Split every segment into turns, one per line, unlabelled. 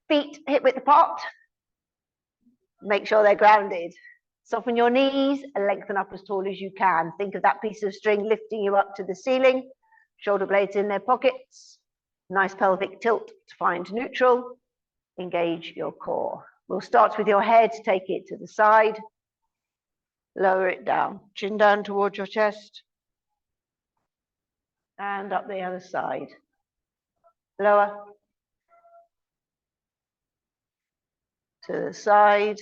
Feet hip width apart. Make sure they're grounded. Soften your knees and lengthen up as tall as you can. Think of that piece of string lifting you up to the ceiling. Shoulder blades in their pockets. Nice pelvic tilt to find neutral. Engage your core. We'll start with your head. Take it to the side. Lower it down. Chin down towards your chest. And up the other side. Lower. To the side.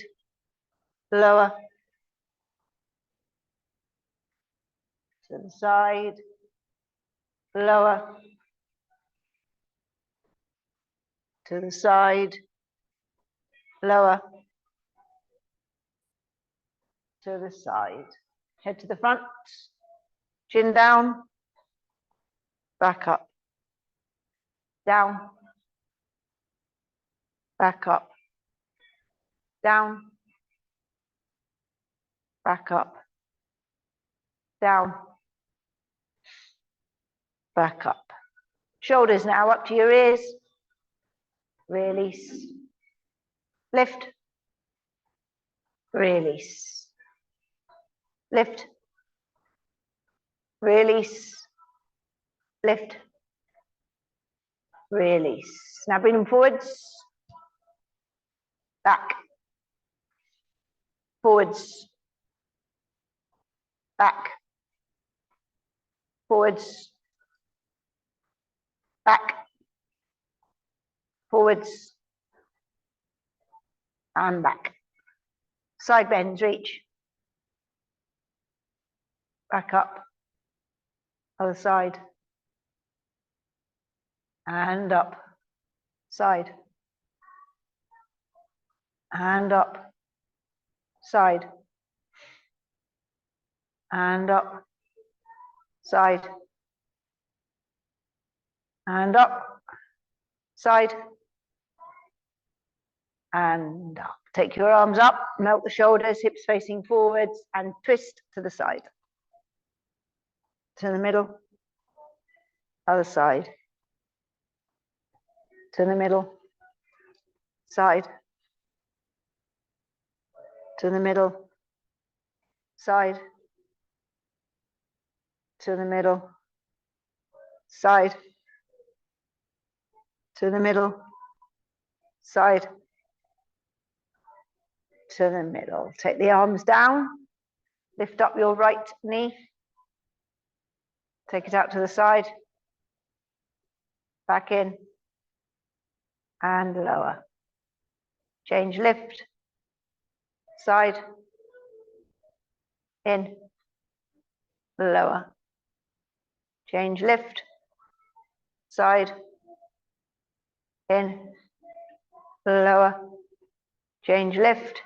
Lower. To the side. Lower. To the side. Lower. To the side. Head to the front. Chin down. Back up. Down. Back up. Down. Back up. Down. Back up. Shoulders now up to your ears. Release. Lift. Release. Lift. Release. Lift. Release. Now bring them forwards. Back. Forwards. Back. Forwards. Back. Forwards. And back. Side bends, reach. Back up. Other side. And up. Side. And up. Side. And up. Side. And up. Side. And up. Take your arms up, melt the shoulders, hips facing forwards, and twist to the side. To the middle. Other side. To the middle. Side. To the middle. Side. To the middle. Side. To the middle. Side. To the middle. Take the arms down. Lift up your right knee. Take it out to the side. Back in. And lower. Change lift. Side. In. Lower. Change lift. Side. In. Lower. Change lift.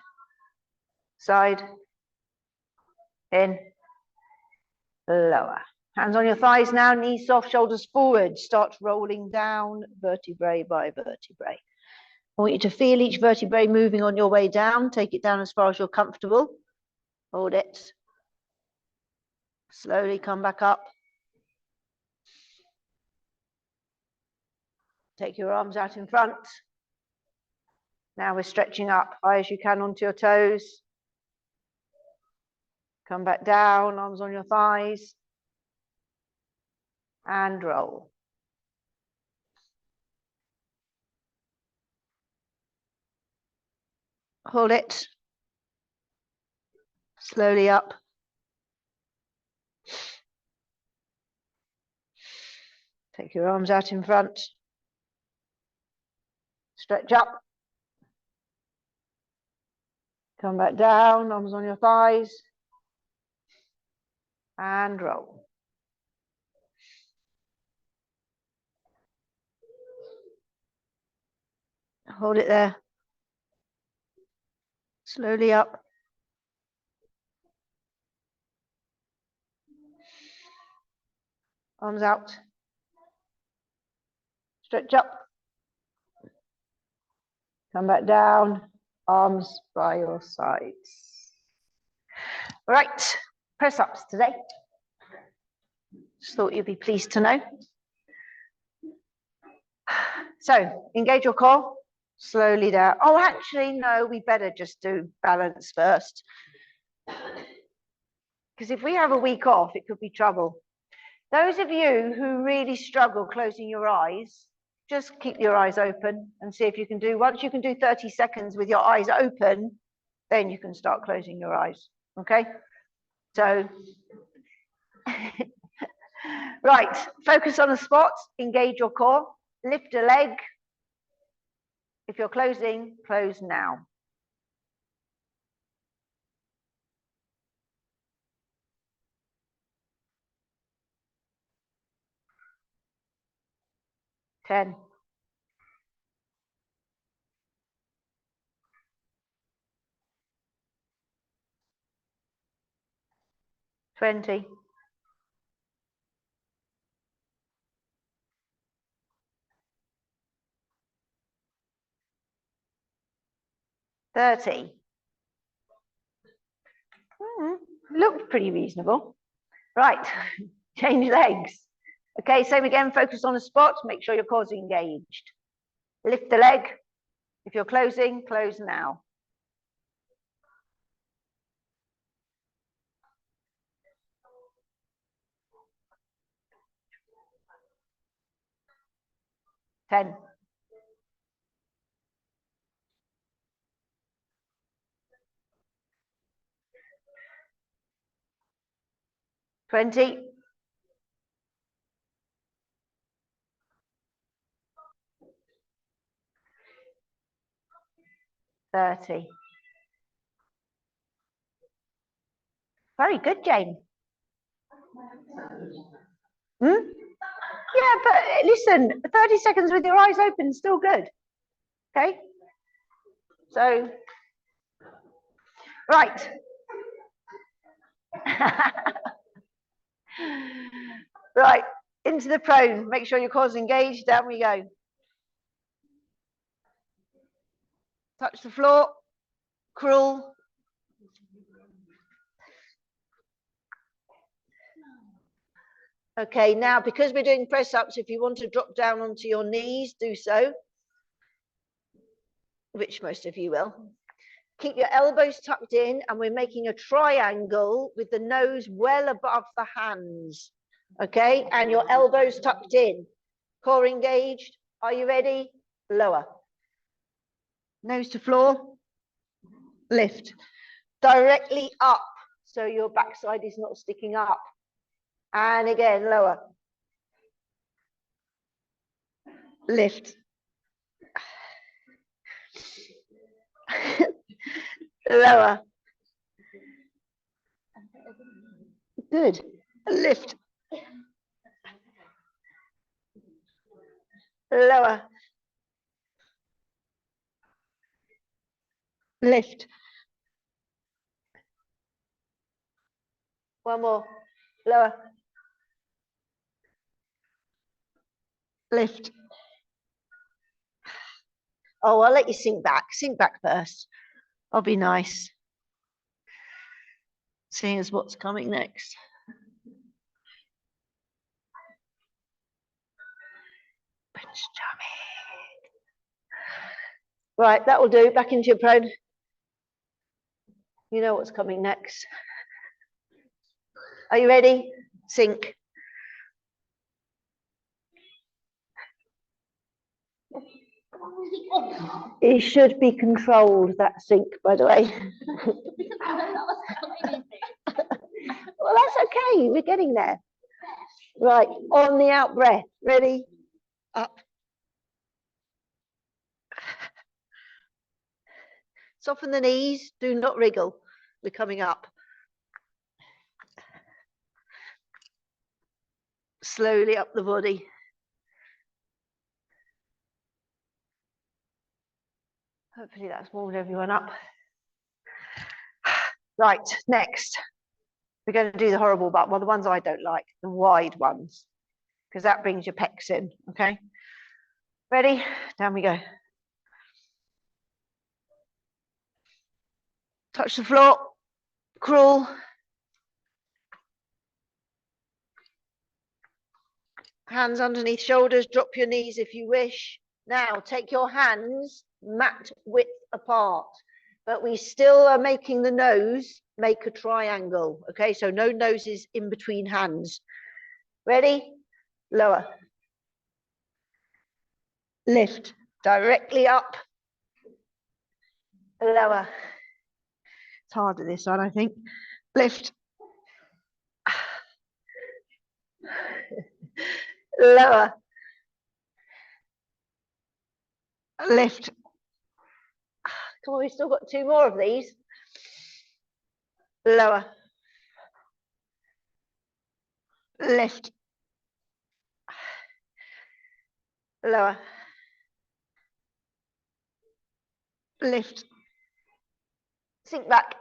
Side. In. Lower. Hands on your thighs now, knees soft, shoulders forward. Start rolling down vertebrae by vertebrae. I want you to feel each vertebrae moving on your way down. Take it down as far as you're comfortable. Hold it. Slowly come back up. Take your arms out in front. Now we're stretching up, high as you can onto your toes. Come back down, arms on your thighs. And roll. Hold it. Slowly up. Take your arms out in front. Stretch up. Come back down, arms on your thighs. And roll. Hold it there. Slowly up. Arms out. Stretch up. Come back down. Arms by your sides. All right, press ups today. Just thought you'd be pleased to know. So engage your core. Slowly down. Oh, actually, no, we better just do balance first. Because if we have a week off, it could be trouble. Those of you who really struggle closing your eyes, just keep your eyes open and see if you can do, once you can do 30 seconds with your eyes open, then you can start closing your eyes, okay? So, right, focus on the spot, engage your core, lift a leg. If you're closing, close now. 10. 20. 30. Looked pretty reasonable. Right, change legs. Okay, same again, focus on a spot, make sure your core's engaged. Lift the leg. If you're closing, close now. 10. 20. 30. Very good, Jane. Yeah, but listen, 30 seconds with your eyes open is still good. Okay? So, right. Right, into the prone. Make sure your core's engaged. Down we go. Touch the floor. Crawl. Okay, now because we're doing press ups, if you want to drop down onto your knees, do so, which most of you will. Keep your elbows tucked in, and we're making a triangle with the nose well above the hands. Okay, and your elbows tucked in. Core engaged. Are you ready? Lower. Nose to floor. Lift. Directly up, so your backside is not sticking up. And again, lower. Lift. Lower. Good. Lift. Lower. Lift. One more. Lower. Lift. Oh, I'll let you sink back. Sink back first. I'll be nice. Seeing as what's coming next. Right, that will do. Back into your prone. You know what's coming next. Are you ready? Sink. It should be controlled, that sink, by the way. Well, that's okay. We're getting there. Right, on the out breath. Ready? Up. Soften the knees. Do not wriggle. We're coming up. Slowly up the body. Hopefully that's warmed everyone up. Right, next. We're going to do the horrible but well, the ones I don't like, the wide ones, because that brings your pecs in, okay? Ready? Down we go. Touch the floor, crawl. Hands underneath shoulders, drop your knees if you wish. Now take your hands mat width apart, but we still are making the nose make a triangle. Okay, so no noses in between hands. Ready? Lower. Lift. Directly up. Lower. It's harder this one, I think. Lift. Lower. Lift. Come on, we've still got 2 more of these. Lower. Lift. Lower. Lift. Sink back.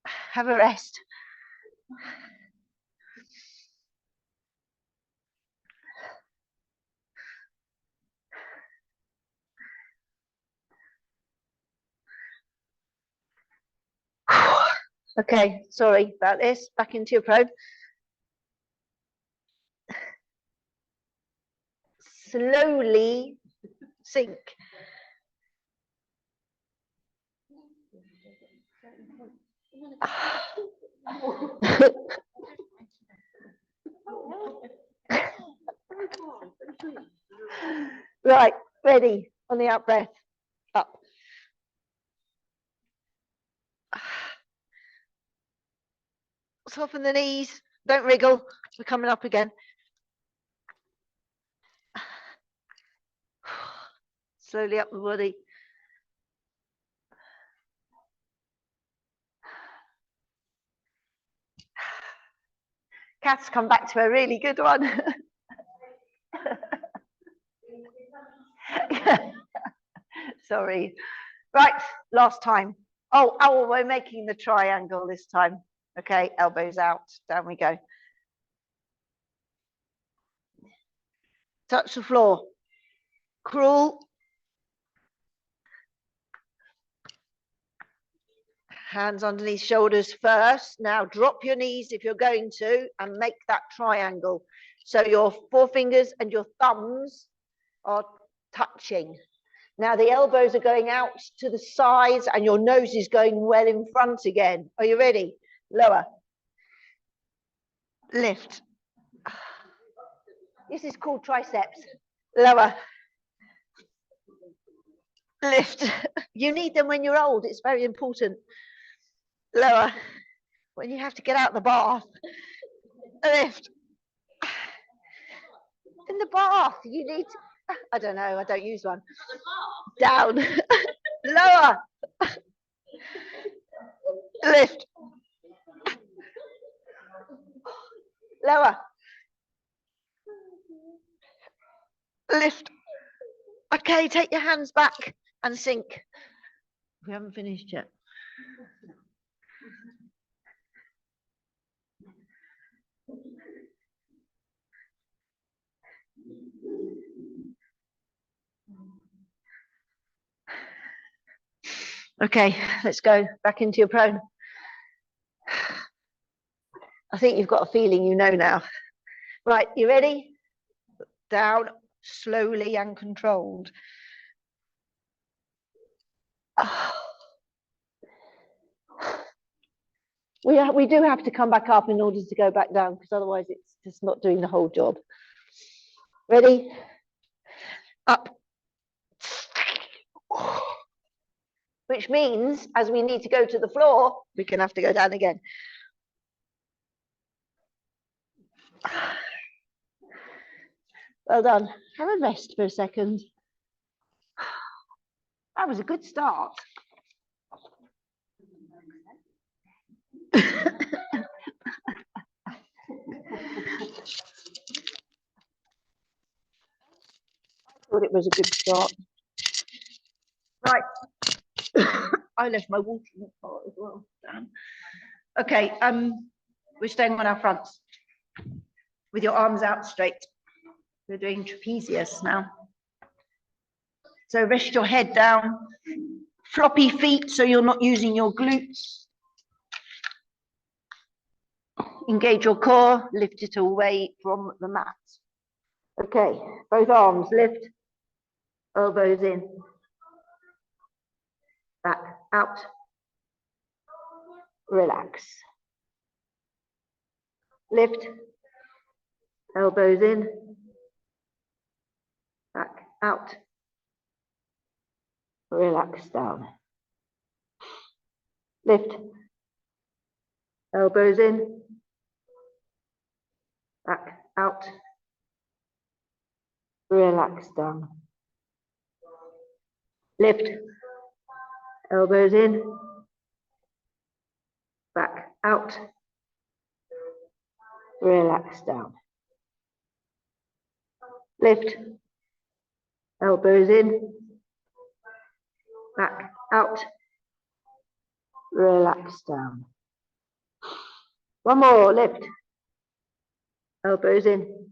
Have a rest. Okay, sorry about this. Back into your prone. Slowly sink. Right, ready on the out breath. Up. Soften the knees. Don't wriggle. We're coming up again. Slowly up the body. Kath's come back to a really good one. Sorry. Right, last time. Oh, we're making the triangle this time. Okay, elbows out. Down we go. Touch the floor. Crawl. Hands underneath shoulders first. Now drop your knees if you're going to and make that triangle. So your forefingers and your thumbs are touching. Now the elbows are going out to the sides and your nose is going well in front again. Are you ready? Lower. Lift. This is called triceps. Lower. Lift. You need them when you're old. It's very important. Lower. When you have to get out of the bath. Lift. In the bath, you need, I don't know, I don't use one. Down. Lower. Lift. Lower. Lift. Okay, take your hands back and sink. We haven't finished yet. Okay, let's go back into your prone. I think you've got a feeling you know now. Right, you ready? Down, slowly and controlled. We do have to come back up in order to go back down, because otherwise it's just not doing the whole job. Ready? Up. Which means, as we need to go to the floor, we can have to go down again. Well done. Have a rest for a second. That was a good start. I thought it was a good start. Right. I left my water in the pot as well. Damn. Okay, we're staying on our fronts with your arms out straight. We're doing trapezius now. So rest your head down, floppy feet so you're not using your glutes. Engage your core, lift it away from the mat. Okay, both arms lift. elbows in, back, out, relax. Lift, elbows in, back, out, relax down. Lift, elbows in, back, out, relax down. Lift, elbows in, back, out, relax down. Lift, elbows in, back, out, relax down. One more, lift, elbows in,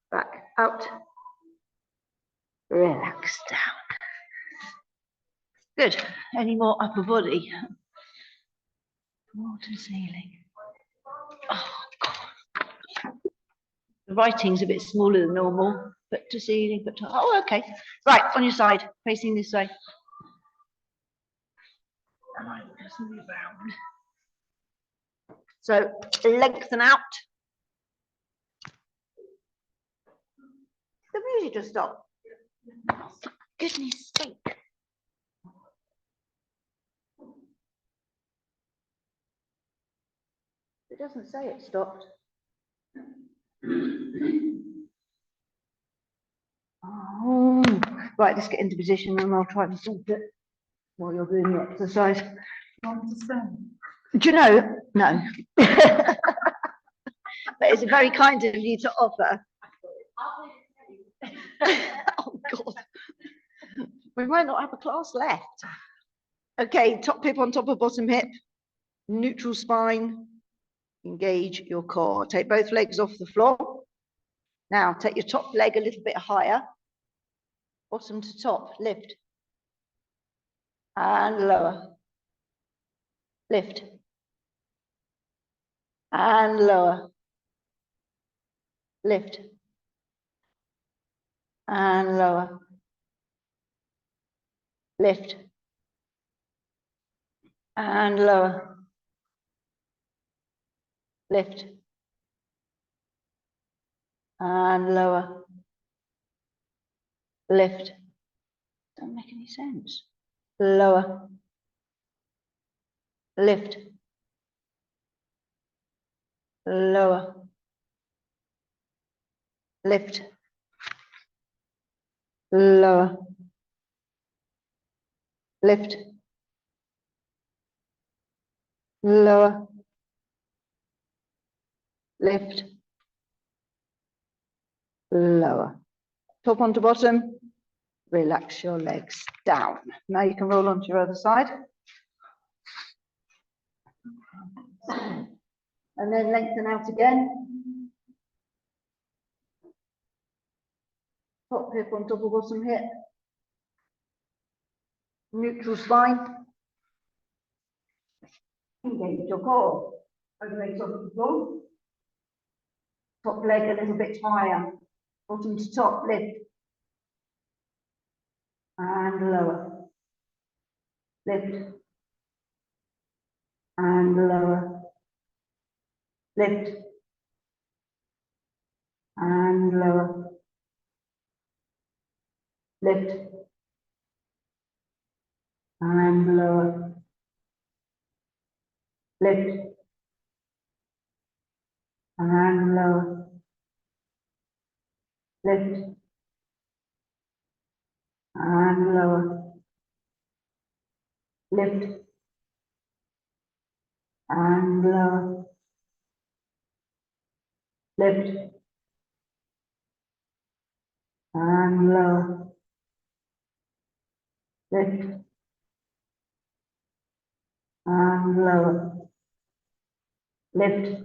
back, out, relax down. Good. Any more upper body? Floor to ceiling. Oh, God. The writing's a bit smaller than normal, but to ceiling, but to, oh, okay. Right, on your side, facing this way. And I'm just move around. So lengthen out. The music just stopped. Oh, for goodness sake. It doesn't say it stopped. Oh, right, let's get into position and I'll try and sort it while you're doing the exercise. Do you know? No. But it's very kind of you to offer. Oh, God. We might not have a class left. Okay, top hip on top of bottom hip. Neutral spine. Engage your core. Take both legs off the floor. Now, take your top leg a little bit higher. Bottom to top, lift. And lower. Lift. And lower. Lift. And lower. Lift. And lower. Lift. And lower. Lift. Doesn't make any sense. Lower. Lift. Lower. Lift. Lower. Lift. Lower. Lift. Lower. Top onto bottom. Relax your legs down. Now you can roll onto your other side. And then lengthen out again. Top hip on top of bottom hip. Neutral spine. Engage your core. Both legs off the floor. Top leg a little bit higher. Bottom to top, lift. And lower. Lift. And lower. Lift. And lower. Lift. And lower. Lift. And lower. Lift. And lower. Lift. And lower. Lift. And lower. Lift. And lower. Lift.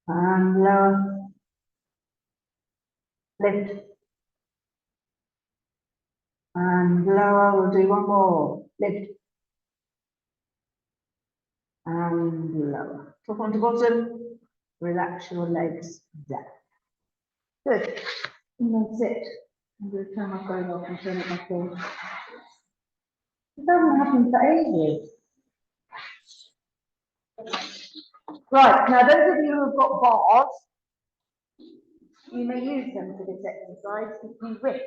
And lower. Lift. And lower. We'll do one more. Lift. And lower. Top onto bottom. Relax your legs down. Good. And then sit. I'm going to turn my phone off and turn it back on. It doesn't happen for ages. Right, now those of you who've got bars, you may use them for this exercise if you wish.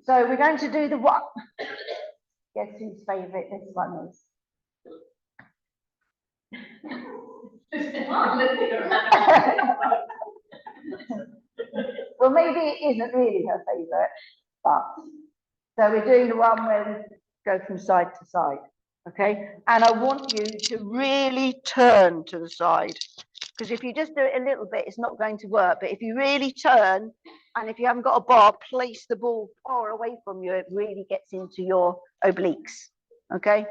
So we're going to do the what? Guess whose favourite this one is? Well, maybe it isn't really her favourite, but so we're doing the one where we go from side to side, okay? And I want you to really turn to the side, because if you just do it a little bit, it's not going to work. But if you really turn, and if you haven't got a bar, place the ball far away from you, it really gets into your obliques, okay?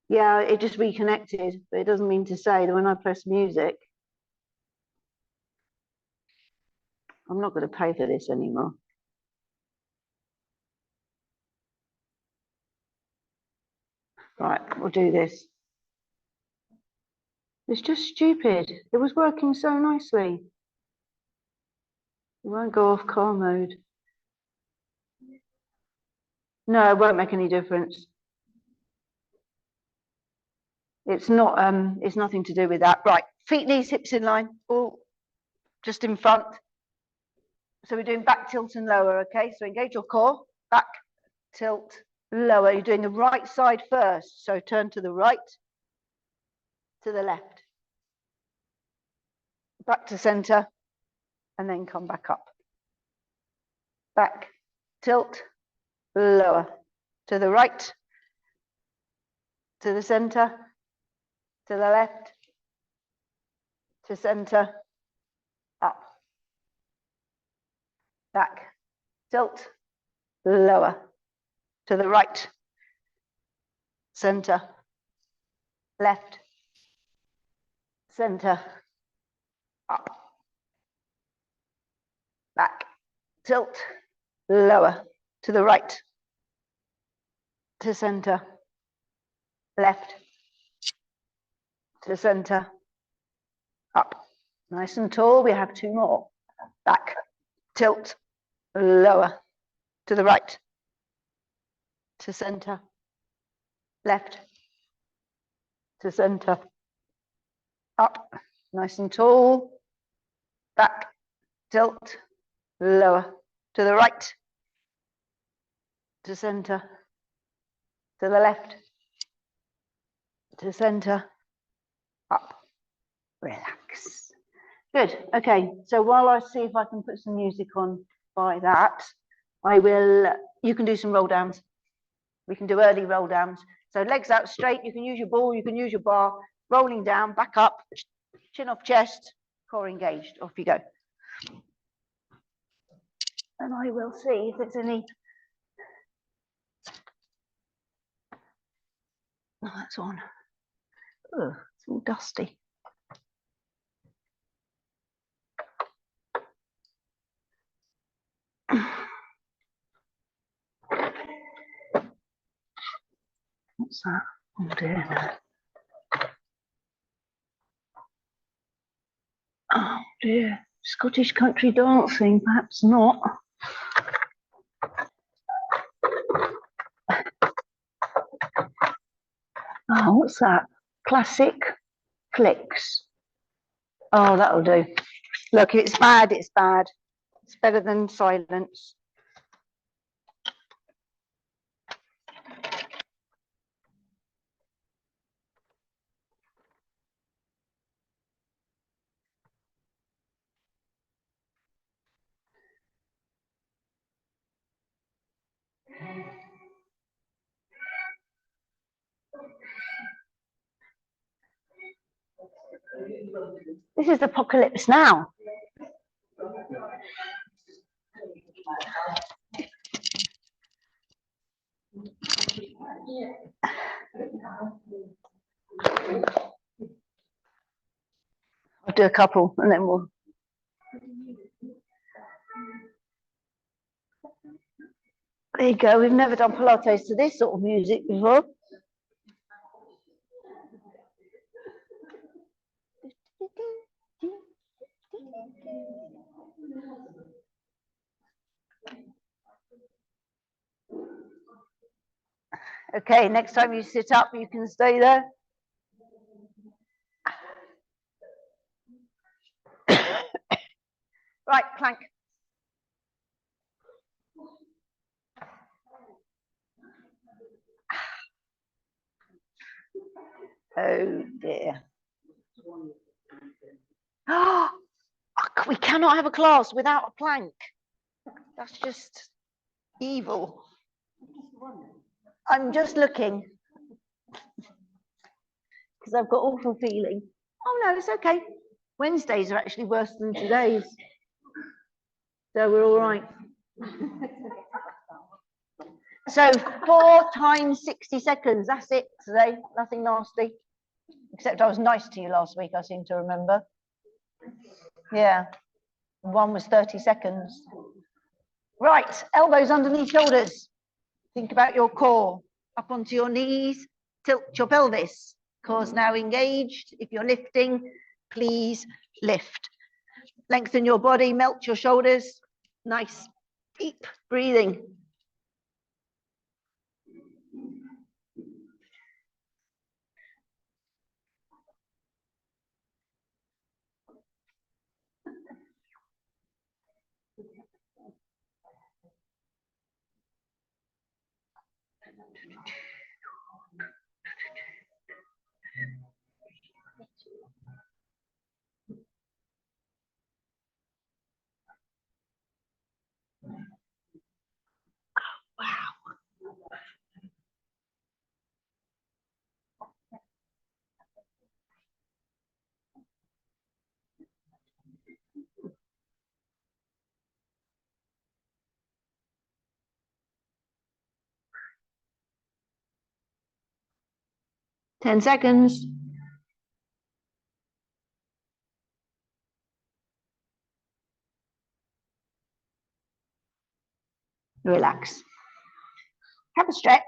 Yeah, it just reconnected, but it doesn't mean to say that when I press music, I'm not going to pay for this anymore. Right, we'll do this. It's just stupid. It was working so nicely. It won't go off car mode. No, it won't make any difference. It's not, it's nothing to do with that. Right, feet, knees, hips in line, all just in front. So we're doing back, tilt and lower, okay? So engage your core, back, tilt, lower. You're doing the right side first. So turn to the right, to the left, back to center, and then come back up. Back, tilt, lower, to the right, to the center, to the left, to center, up, back, tilt, lower, to the right, center, left, center, up, back, tilt, lower, to the right, to center, left, to center, up. Nice and tall. We have two more. Back, tilt, lower, to the right, to center, left, to center, up. Nice and tall. Back, tilt, lower, to the right, to center, to the left, to center, up. Relax. Good. Okay. So while I see if I can put some music on by that, I will, you can do some roll downs. We can do early roll downs. So legs out straight. You can use your ball, you can use your bar, rolling down, back up, chin off chest, core engaged. Off you go. And I will see if there's any. Oh, that's on. Oh, it's all dusty. What's that? Oh dear. Oh dear. Scottish country dancing, perhaps not. Oh, what's that? Classic flicks. Oh, that'll do. Look, if it's bad, it's bad. It's better than silence. This is Apocalypse Now. I'll do a couple and then we'll. There you go. We've never done Pilates to this sort of music before. Okay, next time you sit up, you can stay there. Right, plank. Oh dear. Oh, we cannot have a class without a plank. That's just evil. I'm just looking because I've got awful feeling. Oh no, it's okay. Wednesdays are actually worse than today's. So we're all right. So 4 times 60 seconds. That's it today. Nothing nasty. Except I was nice to you last week, I seem to remember. Yeah. One was 30 seconds. Right, elbows underneath shoulders. Think about your core. Up onto your knees. Tilt your pelvis. Core's now engaged. If you're lifting, please lift. Lengthen your body, melt your shoulders. Nice, deep breathing. Wow. Ten seconds. Relax. Have a stretch.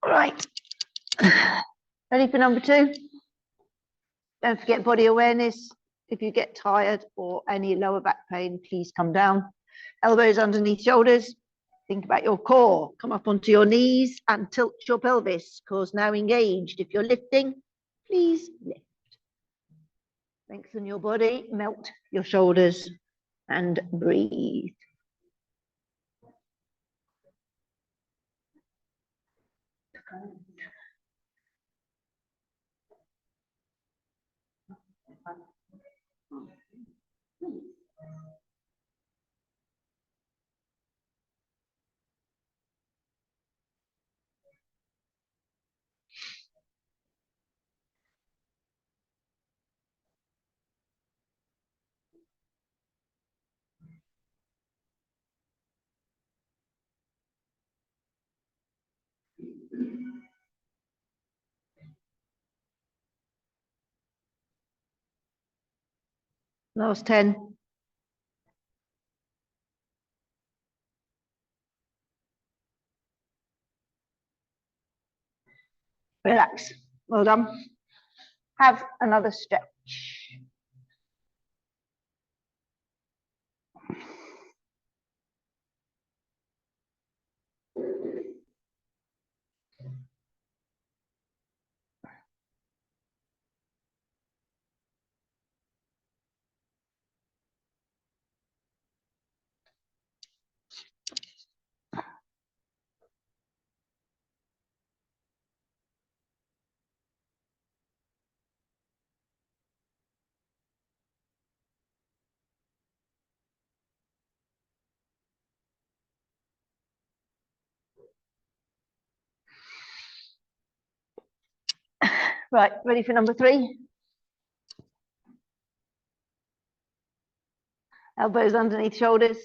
Right. Ready for number 2? Don't forget body awareness. If you get tired or any lower back pain, please come down. Elbows underneath shoulders. Think about your core. Come up onto your knees and tilt your pelvis. Core's now engaged. If you're lifting, please lift. Lengthen your body, melt your shoulders, and breathe. Last 10. Relax. Well done. Have another stretch. Right, ready for number 3? Elbows underneath shoulders.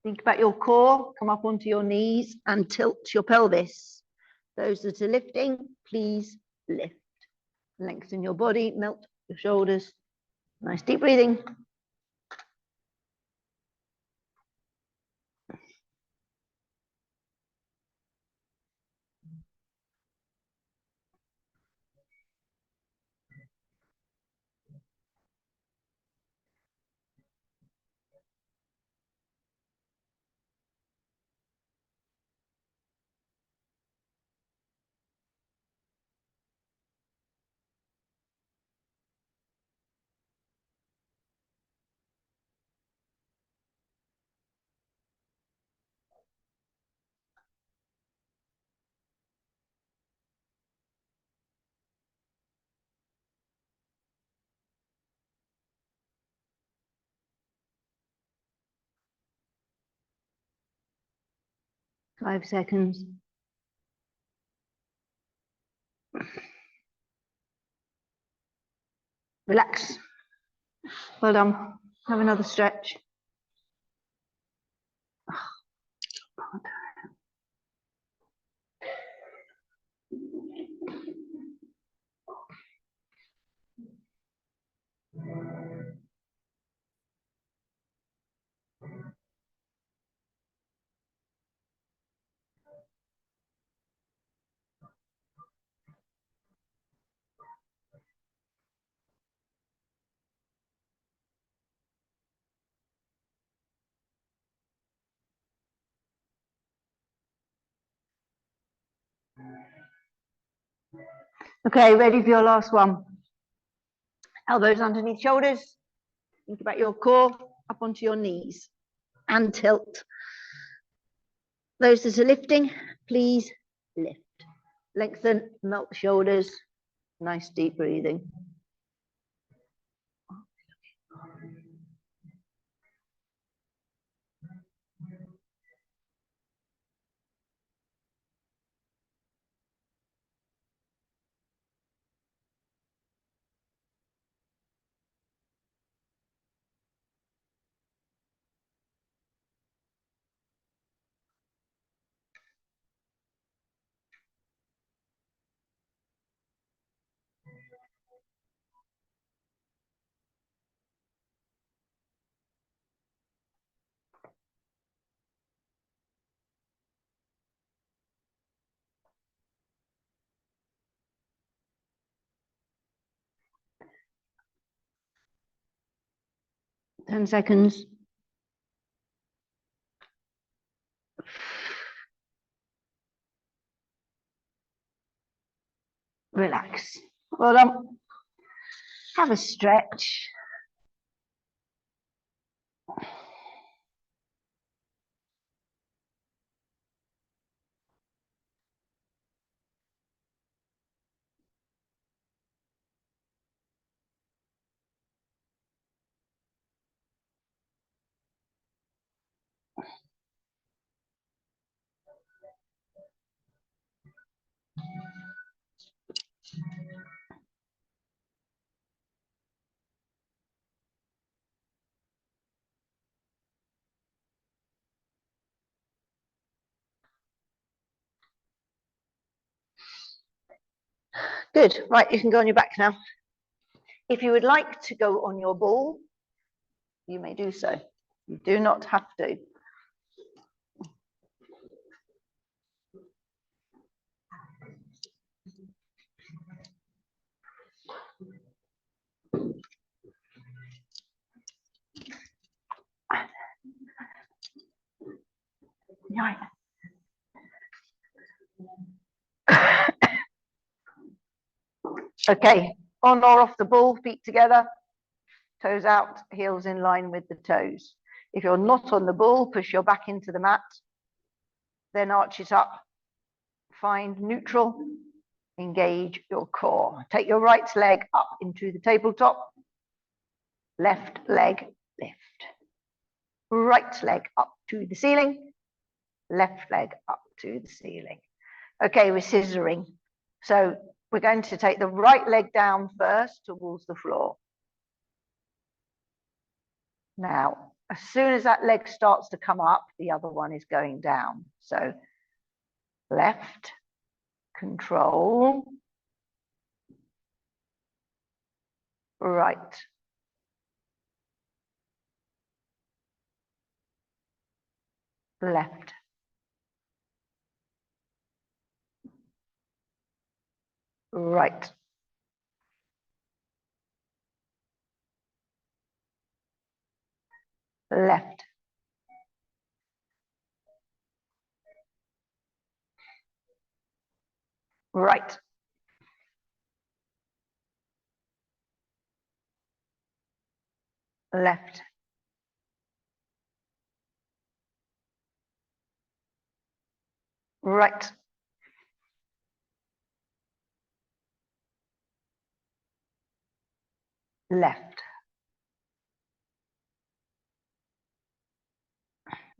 Think about your core. Come up onto your knees and tilt your pelvis. Those that are lifting, please lift. Lengthen your body, melt your shoulders. Nice deep breathing. Five seconds. Relax. Well done. Have another stretch. Okay, ready for your last one. Elbows underneath shoulders. Think about your core, up onto your knees and tilt. Those that are lifting, please lift. Lengthen, melt the shoulders. Nice deep breathing. Ten seconds. Relax. Well done. Have a stretch. Good. Right, you can go on your back now. If you would like to go on your ball, you may do so. You do not have to. Right. Okay, on or off the ball, feet together, toes out, heels in line with the toes. If you're not on the ball, push your back into the mat, then arch it up. Find neutral, engage your core. Take your right leg up into the tabletop, left leg lift. Right leg up to the ceiling, left leg up to the ceiling. Okay, we're scissoring. So We're going to take the right leg down first towards the floor. Now, as soon as that leg starts to come up, the other one is going down. So left, control, right, left, right, left, right, left, right, left.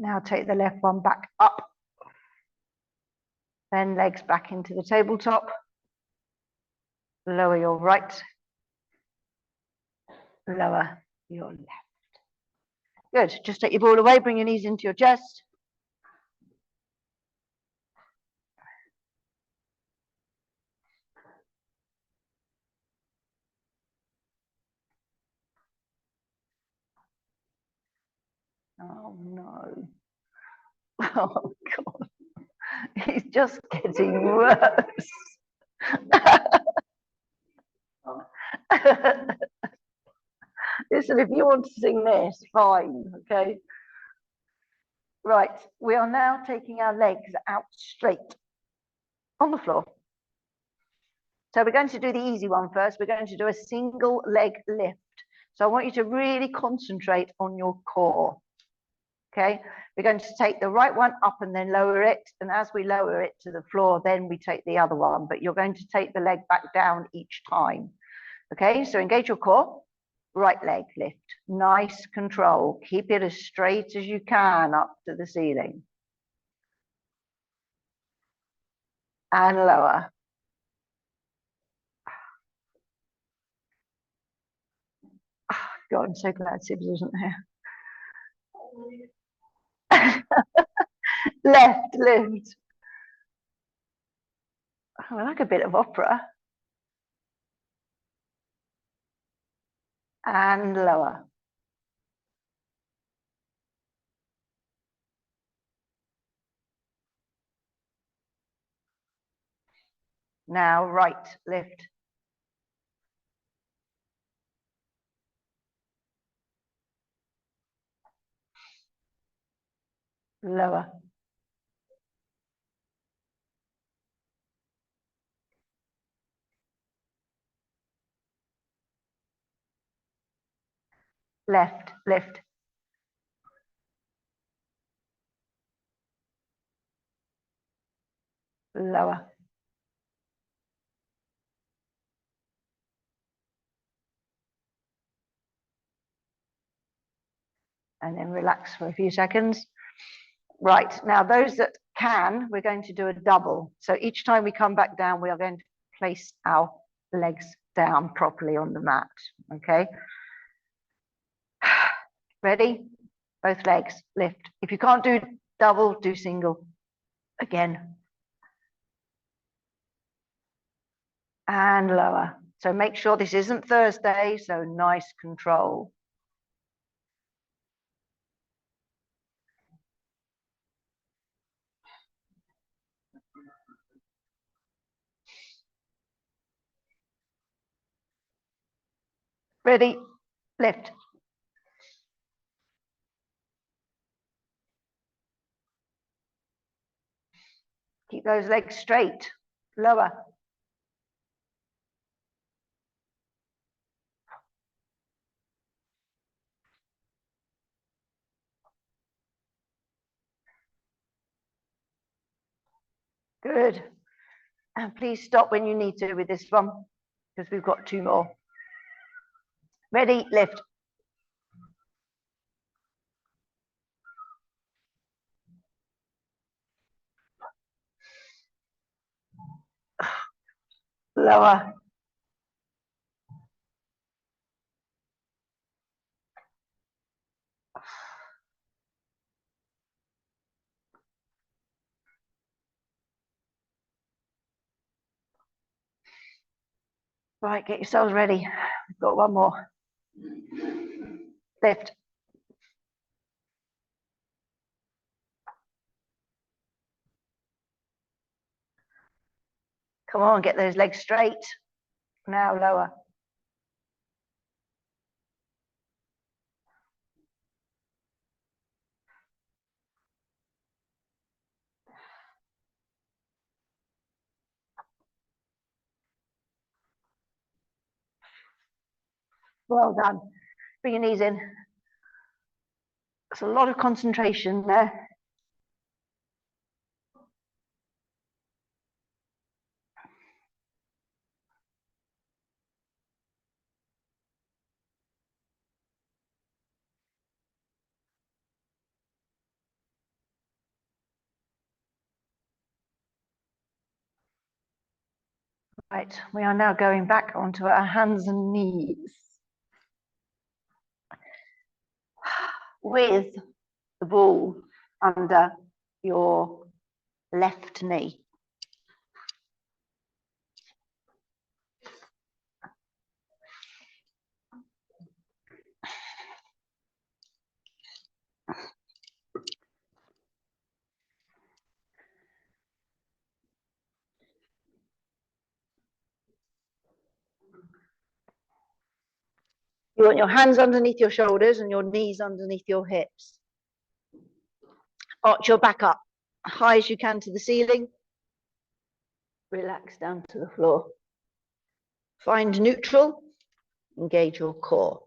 Now take the left one back up, then legs back into the tabletop, lower your right, lower your left. Good, just take your ball away, bring your knees into your chest. Oh no. Oh God. It's just getting worse. Listen, if you want to sing this, fine, okay? Right, we are now taking our legs out straight on the floor. So we're going to do the easy one first. We're going to do a single leg lift. So I want you to really concentrate on your core. Okay, we're going to take the right one up and then lower it. And as we lower it to the floor, then we take the other one. But you're going to take the leg back down each time. Okay, so engage your core. Right leg lift. Nice control. Keep it as straight as you can up to the ceiling. And lower. Oh, God, I'm so glad Sibs wasn't there. Left lift. Oh, I like a bit of opera. And lower. Now right lift. Lower. Left lift. Lower. And then relax for a few seconds. Right, now those that can, we're going to do a double. So each time we come back down, we are going to place our legs down properly on the mat, okay? Ready? Both legs, lift. If you can't do double, do single. Again. And lower. So make sure this isn't Thursday, so nice control. Ready? Lift. Keep those legs straight. Lower. Good. And please stop when you need to with this one, because we've got two more. Ready? Lift. lower. Right, get yourselves ready. We've got one more. Lift. Come on, get those legs straight. Now lower. Well done. Bring your knees in. That's a lot of concentration there. Right, we are now going back onto our hands and knees with the ball under your left knee. You want your hands underneath your shoulders and your knees underneath your hips. Arch your back up, high as you can to the ceiling. Relax down to the floor. Find neutral, engage your core.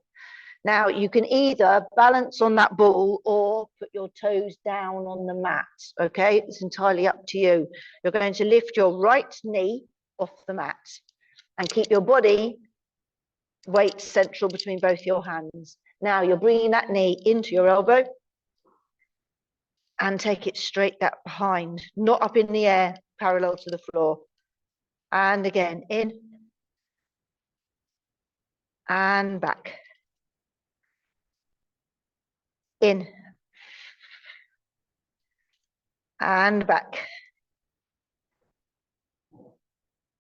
Now you can either balance on that ball or put your toes down on the mat, okay? It's entirely up to you. You're going to lift your right knee off the mat and keep your body weight central between both your hands. Now you're bringing that knee into your elbow and take it straight back behind, not up in the air, parallel to the floor. And again, in and back. In and back.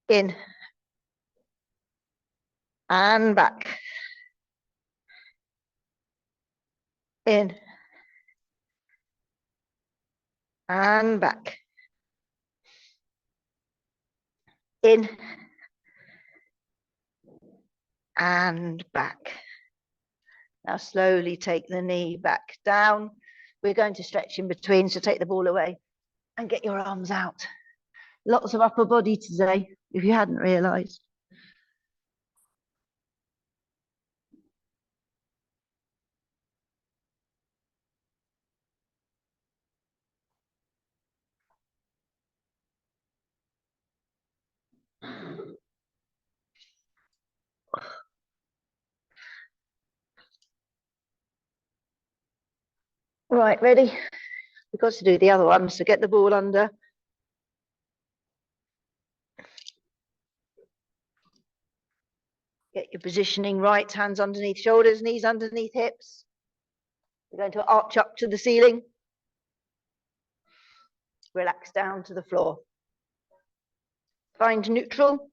In and back. In and back. In and back. Now slowly take the knee back down. We're going to stretch in between, so take the ball away and get your arms out. Lots of upper body today, if you hadn't realised. Right, ready? We've got to do the other one, so get the ball under. Get your positioning right, hands underneath shoulders, knees underneath hips. We're going to arch up to the ceiling. Relax down to the floor. Find neutral,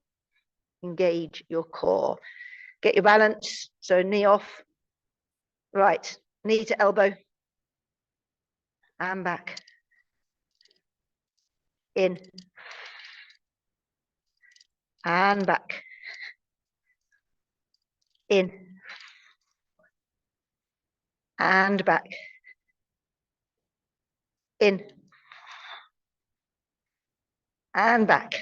engage your core. Get your balance, so knee off. Right, knee to elbow. And back. In. And back. In. And back. In. And back.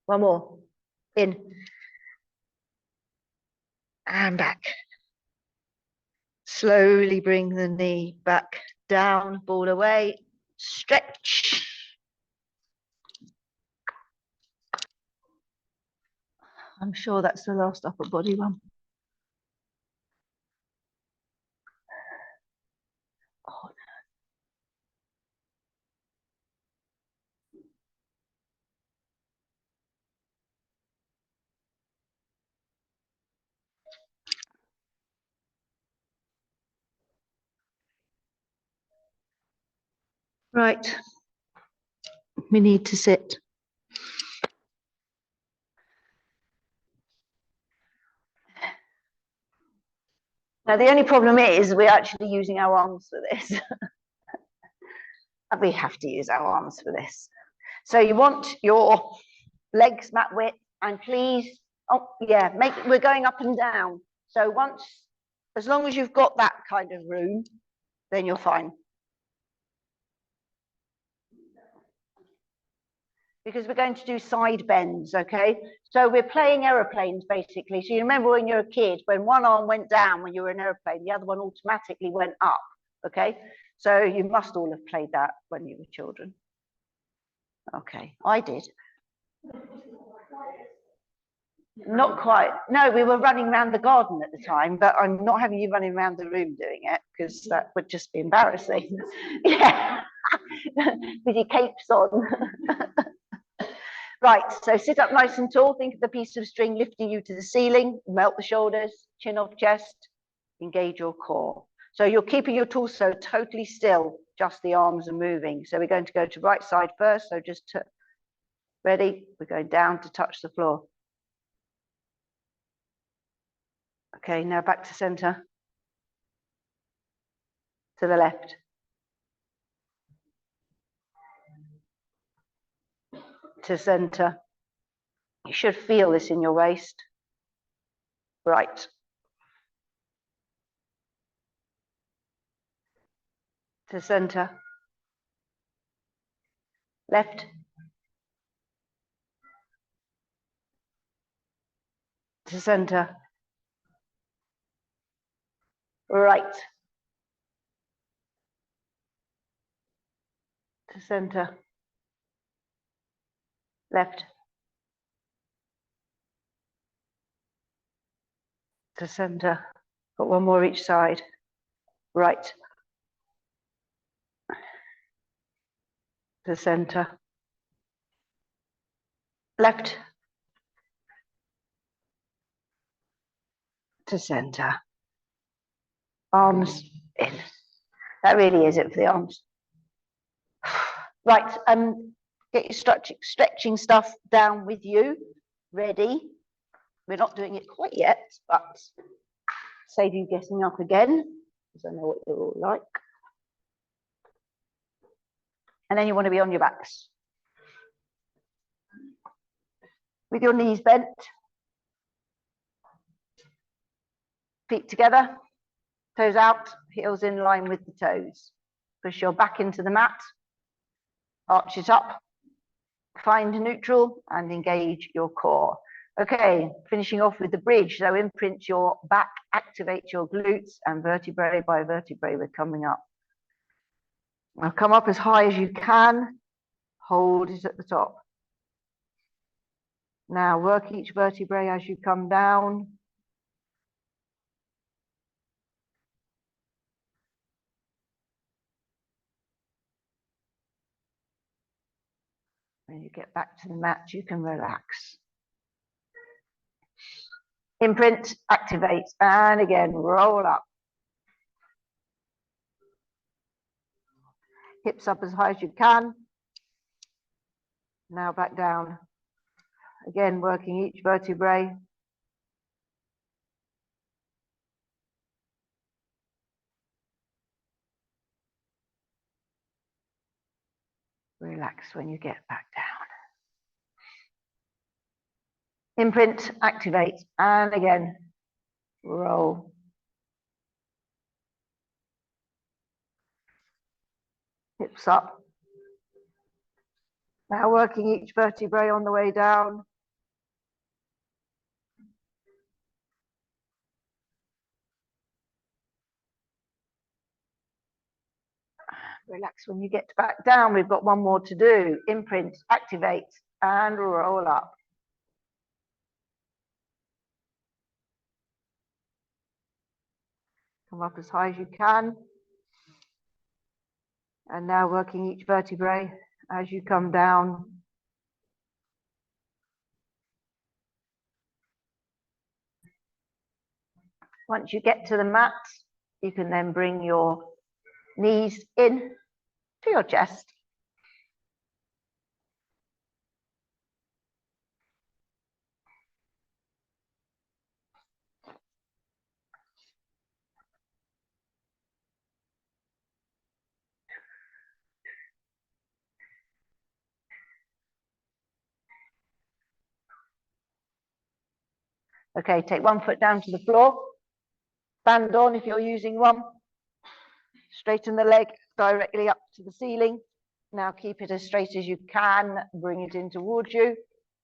One more. In. And back. Slowly bring the knee back down, ball away, stretch. I'm sure that's the last upper body one. Oh, Right, we need to sit. Now, the only problem is we're actually using our arms for this. We have to use our arms for this. So you want your legs mat width, and please, oh yeah, we're going up and down. So as long as you've got that kind of room, then you're fine. Because we're going to do side bends, okay? So we're playing aeroplanes, basically. So you remember when you're a kid, when one arm went down when you were in an aeroplane, the other one automatically went up, okay? So you must all have played that when you were children. Okay, I did. Not quite. No, we were running around the garden at the time, but I'm not having you running around the room doing it because that would just be embarrassing. Yeah, with your capes on. Right, so sit up nice and tall. Think of the piece of string lifting you to the ceiling. Melt the shoulders, chin off chest. Engage your core. So you're keeping your torso totally still, just the arms are moving. So we're going to go to right side first. So just ready. We're going down to touch the floor. Okay, now back to center. To the left. To center. You should feel this in your waist. Right. To center. Left. To center. Right. To center. Left. To center. Got one more each side. Right. To center. Left. To center. Arms in. That really is it for the arms. Right, get your stretching stuff down with you. Ready. We're not doing it quite yet, but save you getting up again, because I know what you're all like. And then you want to be on your backs. With your knees bent. Feet together. Toes out, heels in line with the toes. Push your back into the mat. Arch it up. Find neutral and engage your core. Okay, finishing off with the bridge. So imprint your back, activate your glutes, and vertebrae by vertebrae, we're coming up. Now come up as high as you can. Hold it at the top. Now work each vertebrae as you come down. When you get back to the mat, you can relax. Imprint, activate, and again, roll up. Hips up as high as you can. Now back down. Again, working each vertebrae. Relax when you get back down. Imprint, activate, and again, roll. Hips up. Now working each vertebrae on the way down. Relax when you get back down. We've got one more to do. Imprint, activate, and roll up. Come up as high as you can. And now working each vertebrae as you come down. Once you get to the mat, you can then bring your knees in to your chest. Okay, take one foot down to the floor. Band on if you're using one. Straighten the leg directly up to the ceiling. Now keep it as straight as you can. Bring it in towards you.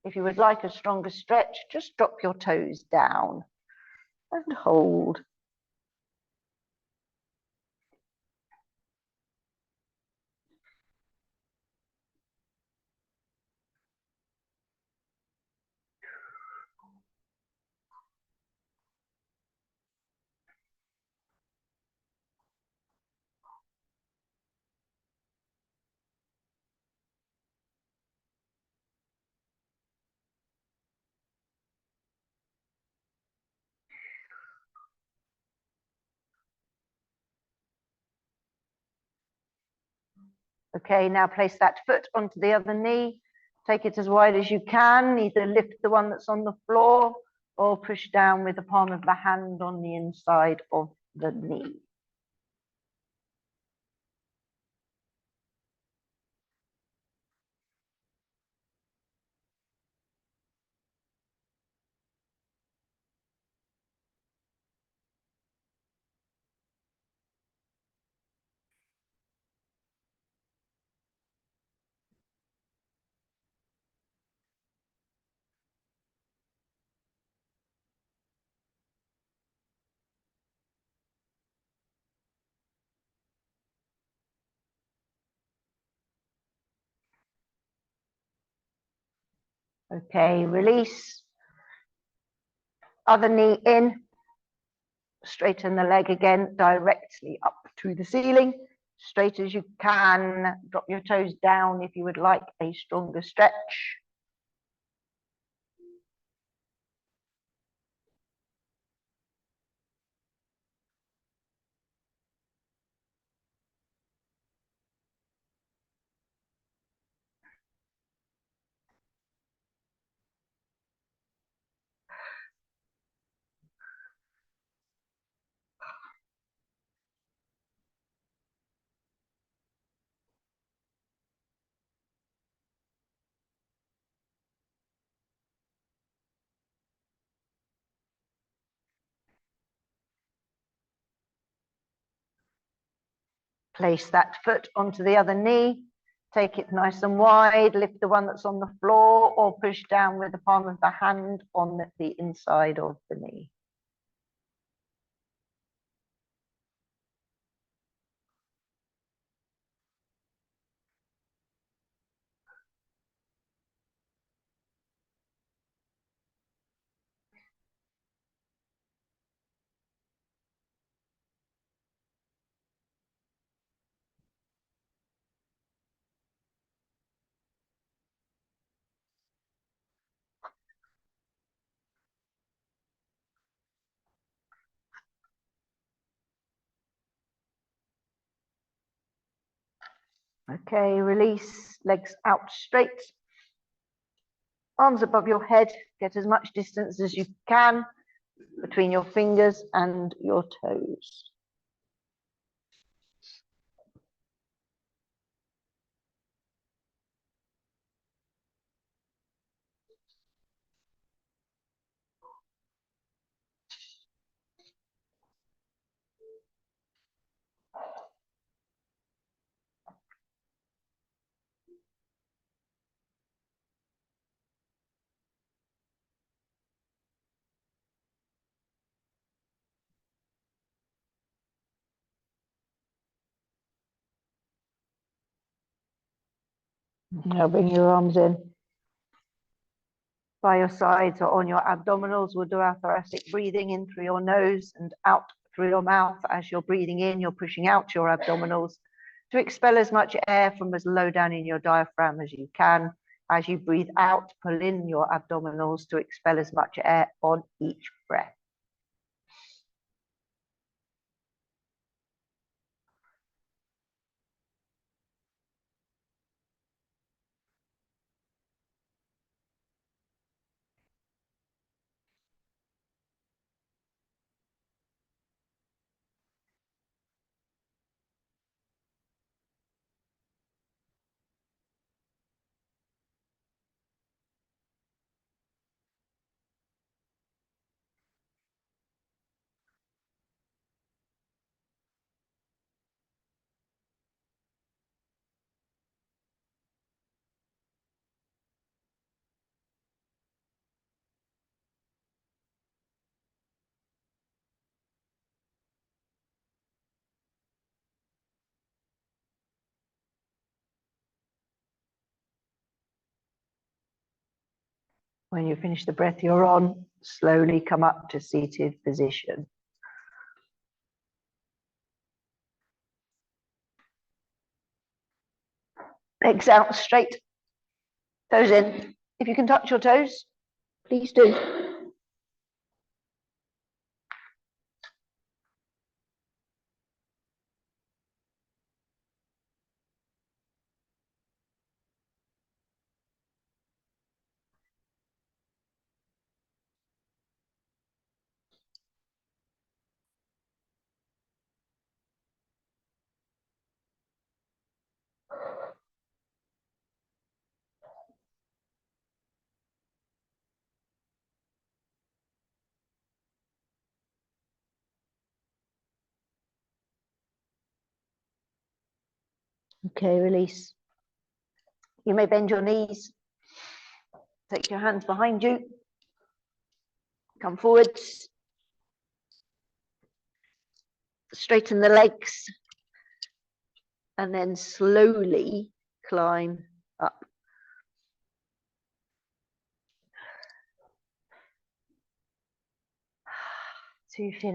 If you would like a stronger stretch, just drop your toes down and hold. Okay, now place that foot onto the other knee. Take it as wide as you can. Either lift the one that's on the floor or push down with the palm of the hand on the inside of the knee. Okay, release. Other knee in. Straighten the leg again directly up to the ceiling. Straight as you can. Drop your toes down if you would like a stronger stretch. Place that foot onto the other knee. Take it nice and wide. Lift the one that's on the floor or push down with the palm of the hand on the inside of the knee. Okay, release, legs out straight. Arms above your head, get as much distance as you can between your fingers and your toes. Now bring your arms in by your sides or on your abdominals. We'll do our thoracic breathing in through your nose and out through your mouth. As you're breathing in, you're pushing out your abdominals to expel as much air from as low down in your diaphragm as you can. As you breathe out, pull in your abdominals to expel as much air on each breath. When you finish the breath you're on, slowly come up to seated position. Legs out straight, toes in. If you can touch your toes, please do. Okay, release. You may bend your knees. Take your hands behind you. Come forwards. Straighten the legs. And then slowly climb up. To finish.